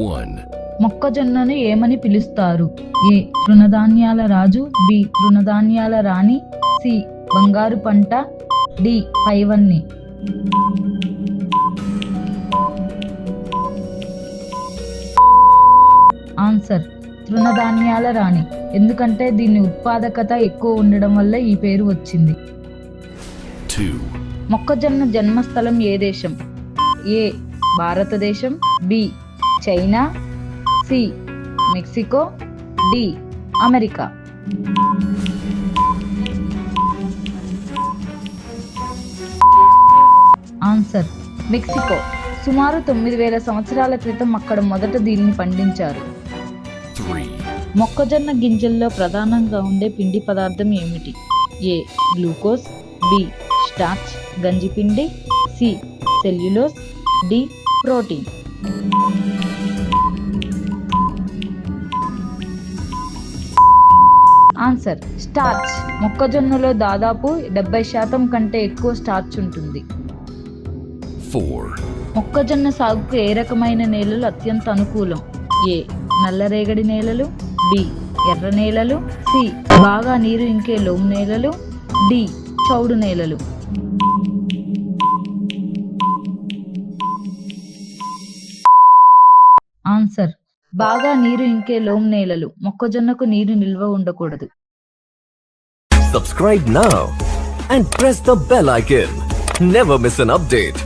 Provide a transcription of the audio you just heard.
1. మొక్కజొన్నను ఏమని పిలుస్తారు? ఏ తృణధాన్యాల రాజు, బి తృణధాన్యాల రాణి, సి బంగారు పంట, డి పైవన్నీ. ఆన్సర్ తృణధాన్యాల రాణి. ఎందుకంటే దీని ఉత్పాదకత ఎక్కువ ఉండడం వల్ల ఈ పేరు వచ్చింది. 2. మొక్కజొన్న జన్మస్థలం ఏ దేశం? ఏ భారతదేశం, B China, C Mexico, D America. Answer Mexico. సుమారు 9000 సంవత్సరాల క్రితం అక్కడ మొదట దీన్ని పండించారు. 3. మొక్కజొన్న గింజల్లో ప్రధానంగా ఉండే పిండి పదార్థం ఏమిటి? ఏ గ్లూకోజ్, బి స్టార్చ్ గంజిపిండి, C cellulose, D protein. Answer starch. మొక్కజొన్నలో దాదాపు 70% కంటే ఎక్కువ స్టార్చ్ ఉంటుంది. 4. మొక్కజొన్న సాగుకు ఏ రకమైన నేలలు అత్యంత అనుకూలం? ఏ నల్లరేగడి నేలలు, బి ఎర్ర నేలలు, సి బాగా నీరు ఇంకే లోము నేలలు, డి చౌడు నేలలు. ఆన్సర్ బాగా నీరు ఇంకే లోము నేలలు. మొక్కజొన్నకు నీరు నిల్వ ఉండకూడదు. Subscribe now and press the bell icon. Never miss an update.